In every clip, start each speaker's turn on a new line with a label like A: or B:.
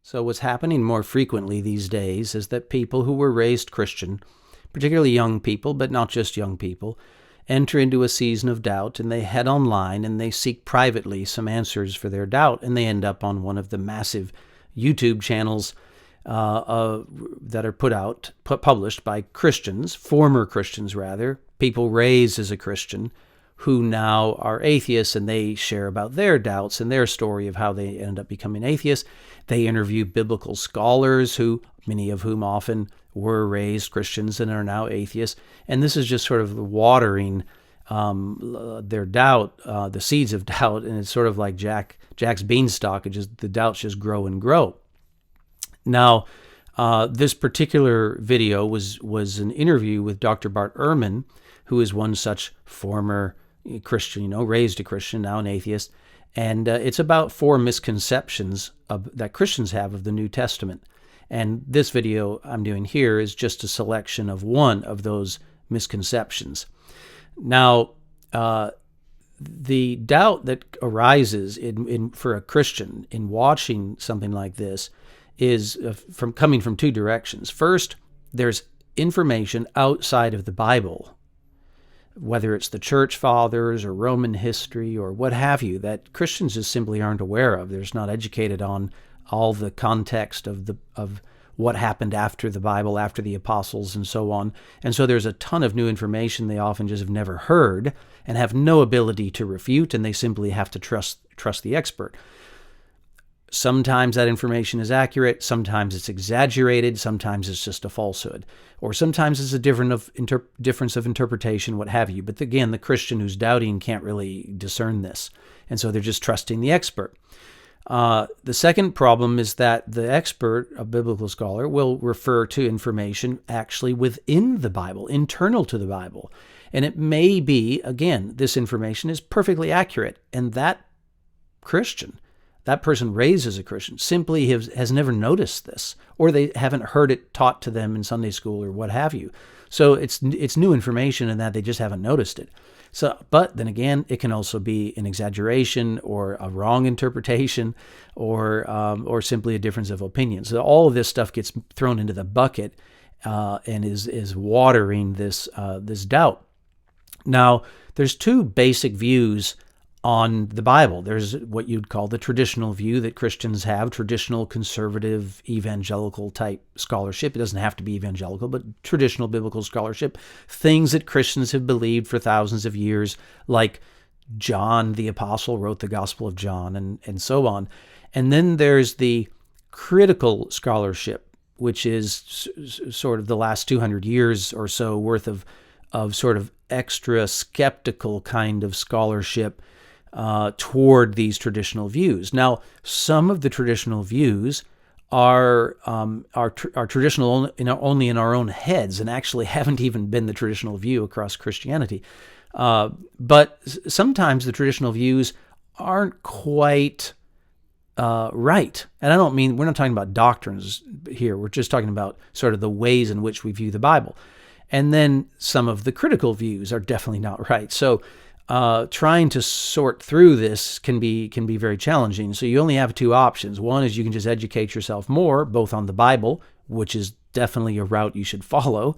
A: So what's happening more frequently these days is that people who were raised Christian, particularly young people, but not just young people, enter into a season of doubt, and they head online and they seek privately some answers for their doubt, and they end up on one of the massive YouTube channels that are published by Christians, former Christians rather, people raised as a Christian, who now are atheists, and they share about their doubts and their story of how they end up becoming atheists. They interview biblical scholars, many of whom often were raised Christians and are now atheists. And this is just sort of watering their doubt, the seeds of doubt, and it's sort of like Jack's beanstalk. The doubts just grow and grow. Now, this particular video was an interview with Dr. Bart Ehrman, who is one such former Christian, raised a Christian, now an atheist. And it's about 4 misconceptions that Christians have of the New Testament. And this video I'm doing here is just a selection of one of those misconceptions. Now, the doubt that arises for a Christian in watching something like this is coming from 2 directions. First, there's information outside of the Bible, whether it's the church fathers or Roman history or what have you, that Christians just simply aren't aware of. They're just not educated on all the context of what happened after the Bible, after the apostles, and so on. And so there's a ton of new information they often just have never heard and have no ability to refute, and they simply have to trust the expert. Sometimes that information is accurate, sometimes it's exaggerated, sometimes it's just a falsehood, or sometimes it's a difference of interpretation, what have you. But again, the Christian who's doubting can't really discern this, and so they're just trusting the expert. The second problem is that the expert, a biblical scholar, will refer to information actually within the Bible, internal to the Bible. And it may be, again, this information is perfectly accurate, and that person raised as a Christian simply has never noticed this, or they haven't heard it taught to them in Sunday school or what have you. So it's new information in that they just haven't noticed it. So, but then again, it can also be an exaggeration or a wrong interpretation or simply a difference of opinion. So all of this stuff gets thrown into the bucket and is watering this doubt. Now, there's 2 basic views on the Bible. There's what you'd call the traditional view that Christians have, traditional conservative evangelical type scholarship. It doesn't have to be evangelical, but traditional biblical scholarship, things that Christians have believed for thousands of years, like John the Apostle wrote the Gospel of John and so on. And then there's the critical scholarship, which is sort of the last 200 years or so worth of sort of extra skeptical kind of scholarship toward these traditional views. Now, some of the traditional views are traditional only in our own heads, and actually haven't even been the traditional view across Christianity. But sometimes the traditional views aren't quite right. And I don't mean, we're not talking about doctrines here. We're just talking about sort of the ways in which we view the Bible. And then some of the critical views are definitely not right. So trying to sort through this can be very challenging. So you only have 2 options. One is you can just educate yourself more, both on the Bible, which is definitely a route you should follow,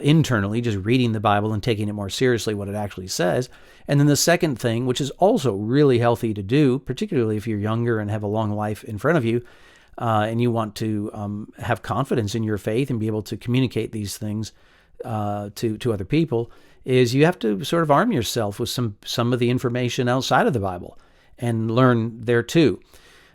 A: internally, just reading the Bible and taking it more seriously, what it actually says. And then the second thing, which is also really healthy to do, particularly if you're younger and have a long life in front of you, and you want to have confidence in your faith and be able to communicate these things to other people, is you have to sort of arm yourself with some of the information outside of the Bible and learn there too.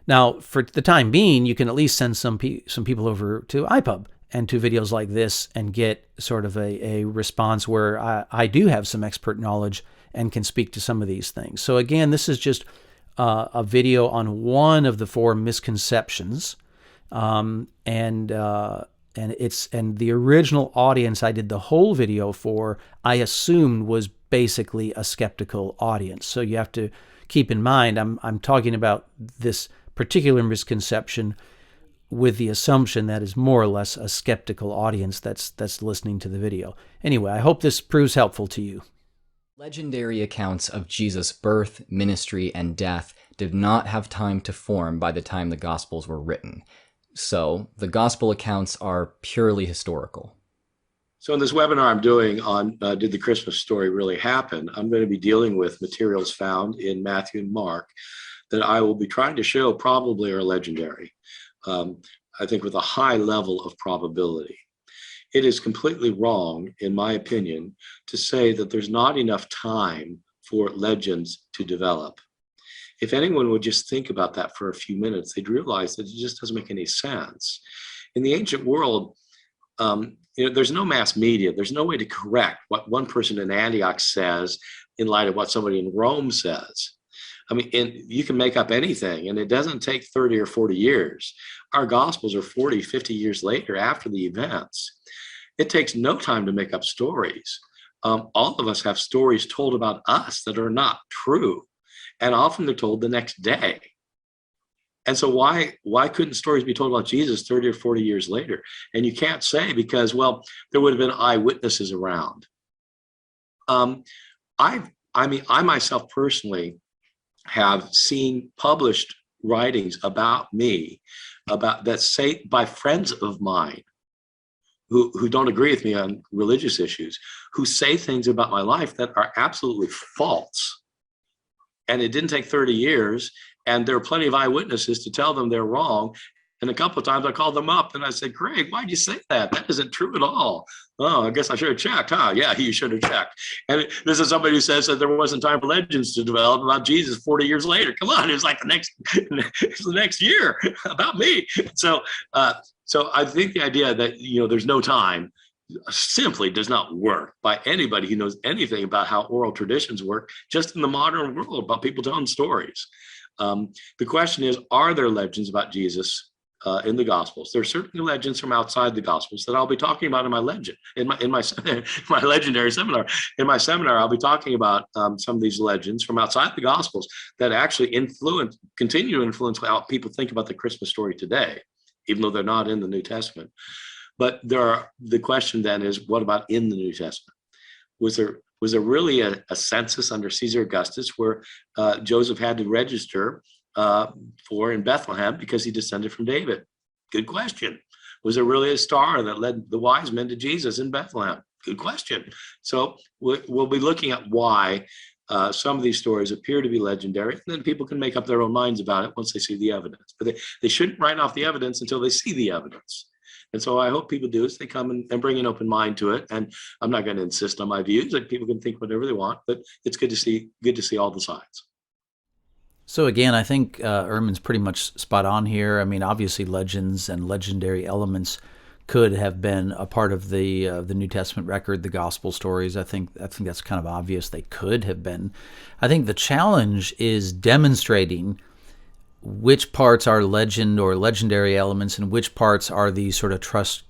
A: Now, for the time being, you can at least send some people over to iPUB and to videos like this and get sort of a response where I do have some expert knowledge and can speak to some of these things. So again, this is just a video on one of the 4 misconceptions, and the original audience I did the whole video for, I assumed was basically a skeptical audience. So you have to keep in mind, I'm talking about this particular misconception with the assumption that is more or less a skeptical audience that's listening to the video. Anyway, I hope this proves helpful to you.
B: Legendary accounts of Jesus' birth, ministry, and death did not have time to form by the time the Gospels were written. So the gospel accounts are purely historical.
C: So in this webinar I'm doing on Did the Christmas Story Really Happen, I'm going to be dealing with materials found in Matthew and Mark that I will be trying to show probably are legendary, I think with a high level of probability. It is completely wrong, in my opinion, to say that there's not enough time for legends to develop. If anyone would just think about that for a few minutes, they'd realize that it just doesn't make any sense. In the ancient world, there's no mass media. There's no way to correct what one person in Antioch says in light of what somebody in Rome says. I mean, and you can make up anything, and it doesn't take 30 or 40 years. Our Gospels are 40, 50 years later after the events. It takes no time to make up stories. All of us have stories told about us that are not true, and often they're told the next day. And so why couldn't stories be told about Jesus 30 or 40 years later? And you can't say because, well, there would have been eyewitnesses around. I myself personally have seen published writings about me, about that say by friends of mine who don't agree with me on religious issues, who say things about my life that are absolutely false. And it didn't take 30 years. And there are plenty of eyewitnesses to tell them they're wrong. And a couple of times I called them up and I said, Craig, why'd you say that? That isn't true at all. Oh, I guess I should have checked, huh? Yeah, you should have checked. And this is somebody who says that there wasn't time for legends to develop about Jesus 40 years later. Come on, it was like it's the next year about me. So I think the idea that, there's no time simply does not work by anybody who knows anything about how oral traditions work, just in the modern world about people telling stories. The question is, are there legends about Jesus in the Gospels? There are certainly legends from outside the Gospels that I'll be talking about in my my legendary seminar. In my seminar, I'll be talking about some of these legends from outside the Gospels that actually continue to influence how people think about the Christmas story today, even though they're not in the New Testament. But the question then is, what about in the New Testament? Was there really a census under Caesar Augustus where Joseph had to register for in Bethlehem because he descended from David? Good question. Was there really a star that led the wise men to Jesus in Bethlehem? Good question. So we'll be looking at why some of these stories appear to be legendary, and then people can make up their own minds about it once they see the evidence. But they shouldn't write off the evidence until they see the evidence. And so I hope people do is they come and bring an open mind to it. And I'm not going to insist on my views. Like, people can think whatever they want, but it's good to see all the sides.
A: So again, I think Ehrman's pretty much spot on here. I mean, obviously legends and legendary elements could have been a part of the New Testament record, the gospel stories. I think that's kind of obvious. They could have been. I think the challenge is demonstrating which parts are legend or legendary elements and which parts are these sort of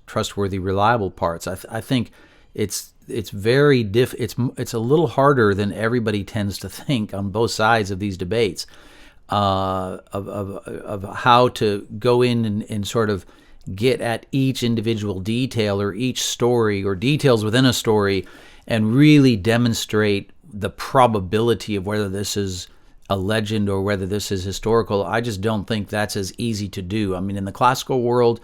A: trustworthy, reliable parts. I think it's very it's a little harder than everybody tends to think on both sides of these debates of how to go in and sort of get at each individual detail or each story or details within a story and really demonstrate the probability of whether this is a legend or whether this is historical. I just don't think that's as easy to do. I mean, in the classical world,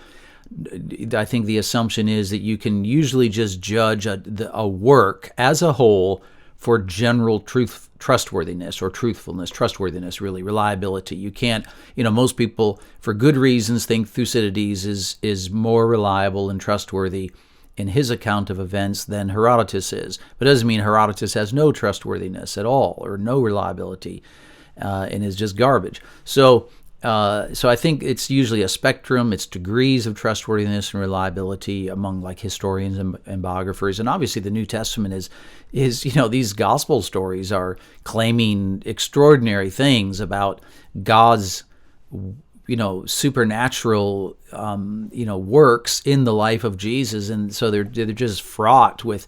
A: I think the assumption is that you can usually just judge a work as a whole for general trustworthiness or truthfulness, trustworthiness, really, reliability. You can't, most people, for good reasons, think Thucydides is more reliable and trustworthy in his account of events than Herodotus is. But it doesn't mean Herodotus has no trustworthiness at all or no reliability and is just garbage. So I think it's usually a spectrum. It's degrees of trustworthiness and reliability among like historians and biographers. And obviously the New Testament is these gospel stories are claiming extraordinary things about God's supernatural works in the life of Jesus, and so they're just fraught with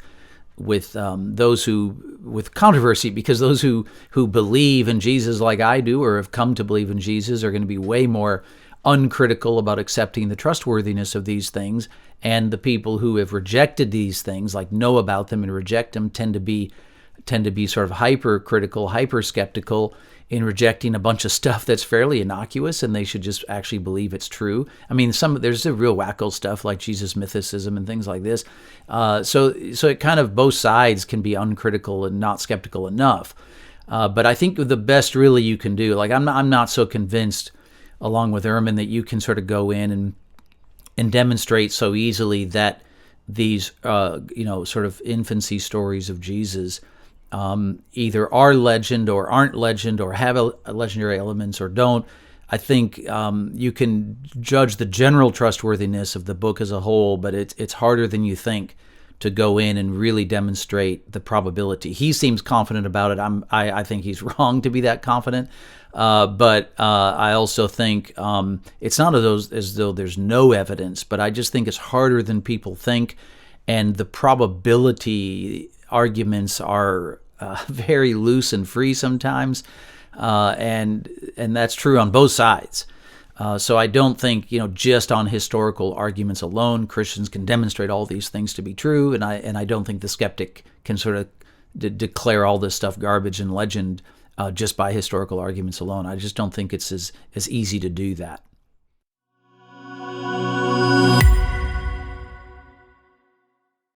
A: controversy, because those who believe in Jesus like I do or have come to believe in Jesus are going to be way more uncritical about accepting the trustworthiness of these things, and the people who have rejected these things, like know about them and reject them, tend to be tend to be sort of hypercritical, hyper-skeptical in rejecting a bunch of stuff that's fairly innocuous, and they should just actually believe it's true. I mean, there's a real wacko stuff like Jesus mythicism and things like this. So it kind of, both sides can be uncritical and not skeptical enough. But I think the best really you can do, like I'm not so convinced, along with Ehrman, that you can sort of go in and demonstrate so easily that these sort of infancy stories of Jesus either are legend or aren't legend, or have legendary elements or don't. I think you can judge the general trustworthiness of the book as a whole, but it's harder than you think to go in and really demonstrate the probability. He seems confident about it. I think he's wrong to be that confident. But I also think it's not as though there's no evidence, but I just think it's harder than people think, and the probability arguments are very loose and free sometimes, and that's true on both sides. So I don't think, just on historical arguments alone, Christians can demonstrate all these things to be true, and I don't think the skeptic can sort of declare all this stuff garbage and legend just by historical arguments alone. I just don't think it's as easy to do that.